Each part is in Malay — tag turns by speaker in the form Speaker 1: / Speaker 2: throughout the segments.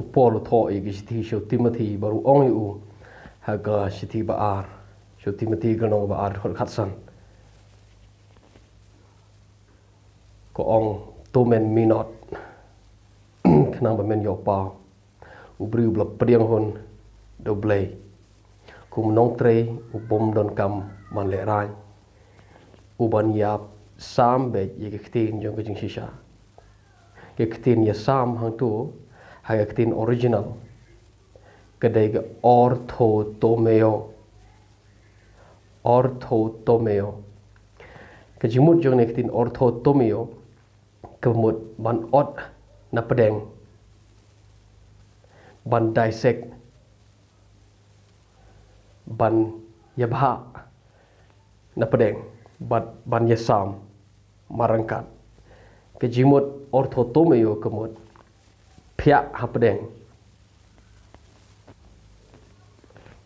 Speaker 1: Paul tho i gishti sho Timothy baru ong yu haga shiti baar sho Timothy ganong baar hol khatsan ko ong tomen minot kenang ba men yo pa ubri ubla pediang hon do blay kum nong tre ubom don kam man le rai uban yap sam be ye ktin jong jing shisha ke ktin ya sam hang tu ha ktin original kedai ke orthotomeo ke jimut jong ne ktin orthotomeo kemut ban ot na pedeng ban dissect ban yabha na pedeng ban yasam marangkat ke jimut orthotomeo kemut pia ha pedeng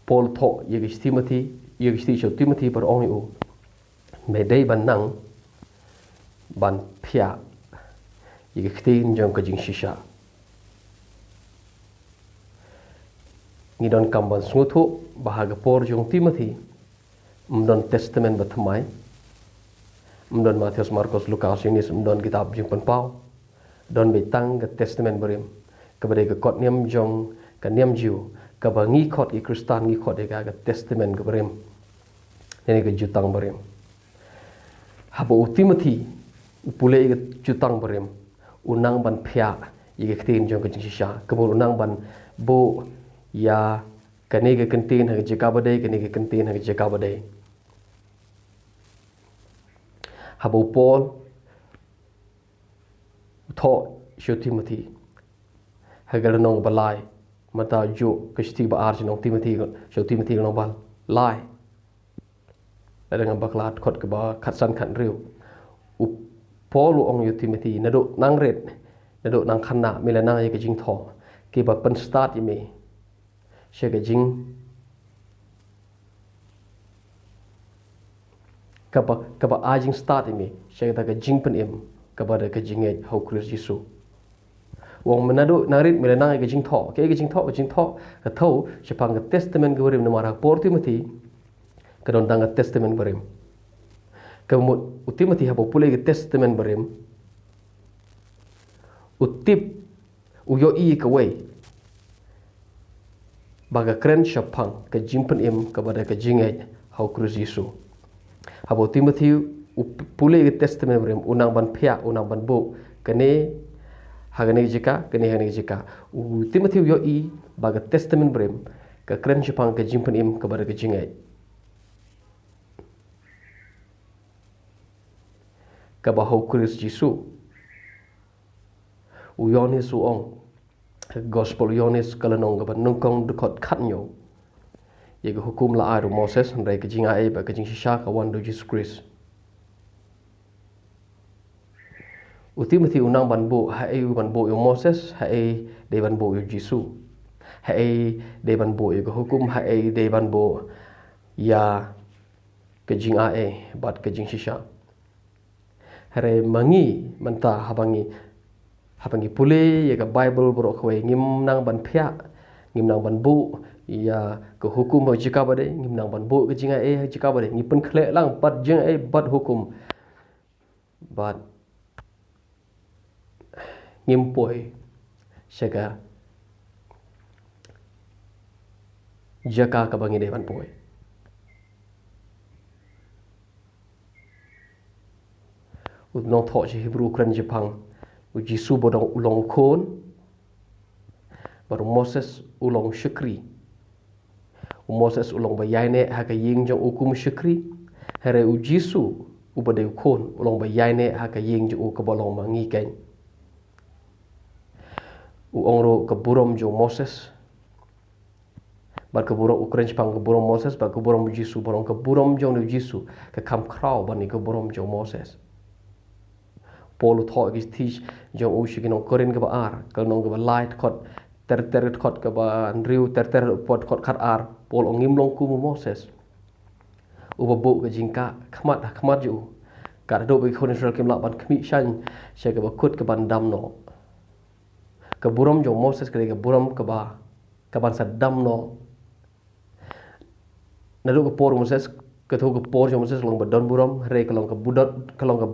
Speaker 1: Paul tho yegis Timothy yegis sho Timothy par ong yu medai ban nang ban pia yegis tin jong ka jing shisha ngidon kamban snguthu bahaga por jong Timothy mdon testament batmai mdon Matius Markus Lukas Yunis mdon kitab jing penpau don betang ke testament berim kepada ke kot niam jong ke niam jiu ke bangi kot i Kristan ngi kot ke testament ke berim ini ke jutang berim habo Timothy upule ke jutang berim unang ban phya ye ke tin jong ke jing shisha kebur unang ban bo ya kani ke kentin ha jeka badai kani ke kentin ha jeka badai habo Paul tho sho Timothy hagal nong balai mata jo kesti ba ar nong Timothy sho Timothy nong bal lai dengan baklat khot ke ba khatsan khan riu u Paul ong yo Timothy nado nang ret nado nang khanna milana ye ke jing tho ke ba pen start ime she ke jing ka ba ajing start ime she ta ke jing pen im ka ba de ke jing e ho Christ Jesu wong menado narit milana ye ke jing tho ke jing tho ka tho she pang ke testament ke berim namara por Timothy ke don dang testament berim kemut Timothy ha popule ke testament berim utip uyo i ke wei baga kren shapang ke jimpen im kepada ke jingai hau Kristus Yesus habo Timothy upule ke testament berim unang ban pia unang ban bo kene hagane jika Timothy uyo i baga testament berim ke kren shapang ke jimpen im kepada ke jingai kabahau Kristus Yesus uyonis uong gospel uyonis kalanong gaban nungkong dekot katnyo yega hukum la aru Moses ndai ke jinga e ba ke jing shisha ka wan do Jesus Christ Timothy unang ban bo ha e ban bo yo Moses ha e de ban bo yo Jesus ha e de ban bo yo hukum ha e de ban bo ya ke jinga e bat ke jing shisha hare mangi manta habangi pule ya ka Bible bro khwe ngim nang ban phya ngim nang ban bu ya ke hukum ho jika bade ngim nang ban bu ke jinga e jika bade ngi pen khle lang bat jing e bat hukum bat ngim poi shaka jaka ka bangi de ban poi nong tho chi Hebrew kran Jepang u Jisu bodong ulong kon baru Moses ulong syukri Moses ulong bayane ha ka ying jong ukum syukri hare u Jisu u bade kon ulong bayane ha ka ying jong ka bolong mangi ken u ongro ka burom jong Moses bar ka burom ukran Jepang ka burom Moses bar ka burom Jisu borong ka burom jong Jisu ka kam kraw bani ka burom jong Moses Paul tho gis teach jong u shiginong korin ka ba ar ka nong ka ba light khot ter khot ka ba riu ter pot khot khat ar Paul ongim long ku Moses u ba bo ka jingka khmat ju ka do ba khon Israel kim la ban khmi shan she ka ba kut ka ban dam no Ke buram jong Moses ke buram ke ba ke ban sadam no. Nadu ke por Moses ke tu ke por jong Moses long badon buram re ke long ke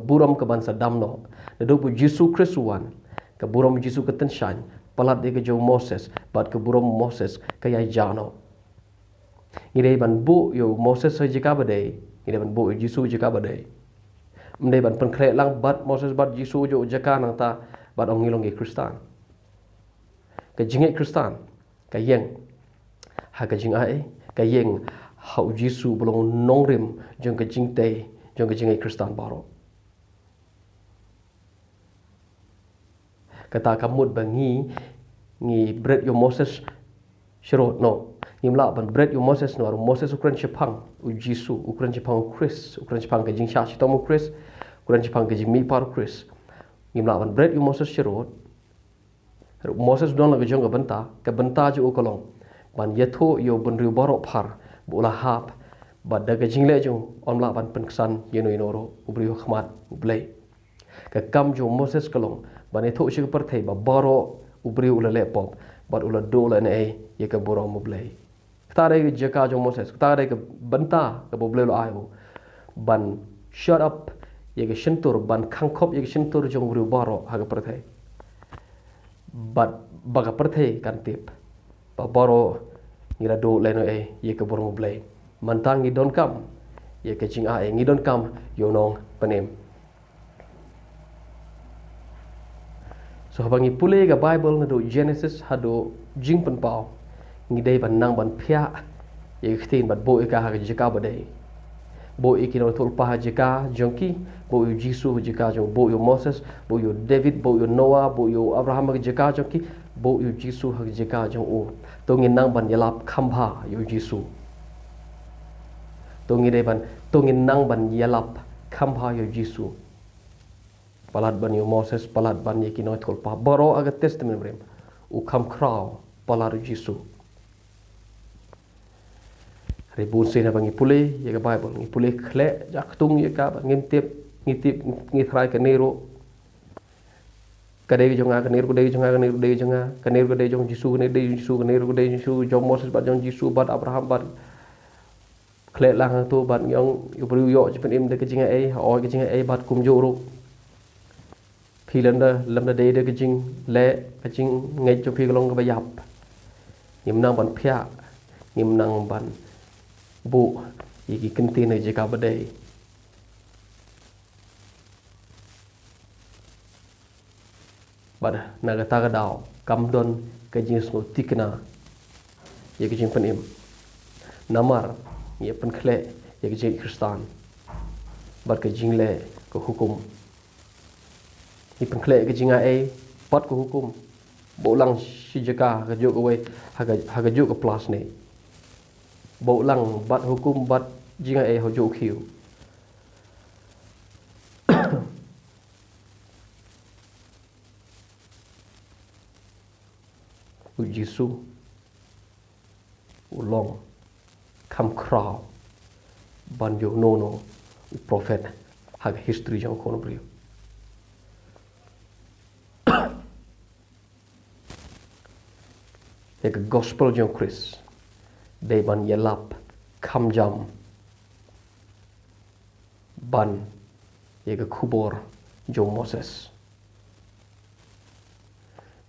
Speaker 1: buram ke ban sadam no. Nadu pu Yesus Kristuan ke buram Yesus ke tenshan palat de ke jong Moses bat ke buram Moses ke yai jano. Ngidei ban bu yo Moses sa jika badai, ngidei ban bu Yesus jika badai. Mdei ban penkret lang bat Moses bat Yesus jo jaka nang ta bat ong ngilong ke Kristan. Ke jingai Kristan, ke yeng ha ke jingai ke yeng hau Yesus belong nongrim jong ke jingtei jong ke jingai Kristan baro. Kata kamut bangi ngi bread yo Moses shirot no. Ngimla ban bread yo Moses no Moses ukran chepang u Yesu ukran chepang Chris ukran chepang ke jing sha chitomu Chris ukran chepang ke jing mi par Chris. Ngimla ban bread yo Moses shirot Moses don la gejong ke benta ju ukolong ban yetho yo benriu borok par bola hap bad daga jingle jong onla ban penksan yeno inoro ubriu khmat ublei ke kam jo Moses kolong ban yetho shi per thei ba boro ubriu ulale pop bad ula dola ne ye ke boro ublei tare ke jaka jong Moses tare ke benta ke boblei lo ayo ban shut up ye ke shentur ban khangkhop ye ke shentur jong ubriu boro ha ke per thei bat baga perthei kan tip ba boro ngira do leno ye ke borong blai mantang ngi don kam ye ke jing ngi don kam yo nong panem so habangi pule ga Bible na do Genesis hado jing pen pau ngi dei ban nang ban phia ye khtin bat bo ka ha jika badai bo ikino tul pa jika jongki bo yu Jisu jika jong bo yu Moses bo yu David bo yu Noah bo yu Abraham jika jongki bo yu Jisu ha jika jong u to ngin nang ban yalap khamha yu Jisu to ngi dei ban to ngin nang ban yalap khamha yu Jisu palat ban yu Moses palat ban ikino tul pa boro aga testament brem u kham kraw palat yu Jisu ribun sih na bangi pule ya ke Bible ngi pule khle jak tung ya ka ngintip ngi thrai ke nero kadai jonga ke nero kadai jonga ke nero kadai jonga ke nero kadai jong Jisu ke nero kadai Jisu jong Moses bat jong Jisu bat Abraham bat khle lang tu bat yong ubru yo pen im de ke jinga ai oi ke jinga ai bat kum jo ru philanda lamda de de ke jing le ke jing ngai cho phi long ke bayap nim nang ban phya nim nang ban bu iki kentin je ka badai bada naga taga dau kam don ke jing smo tikna ye ke jing penim namar ye pen khle ye ke jing Kristan bat ke jing le ke hukum ni pen khle ke jing ai pat ke hukum bolang si jaka ke juk away ha ke juk ke plus ni bộ lăng bắt hukum bắt jinga e hojo khiu u Jisu u long kam kraw ban yo no u prophet hag history jong kono brio ek gospel jong Chris they ban yelap kham jam ban ye ke khubor jong Moses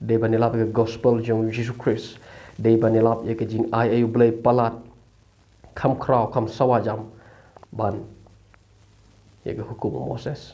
Speaker 1: they ban yelap ke gospel jong Jesus Christ they ban yelap ye ke jing ai ayu blai palat kham kraw kham sawajam ban ye ke hukum Moses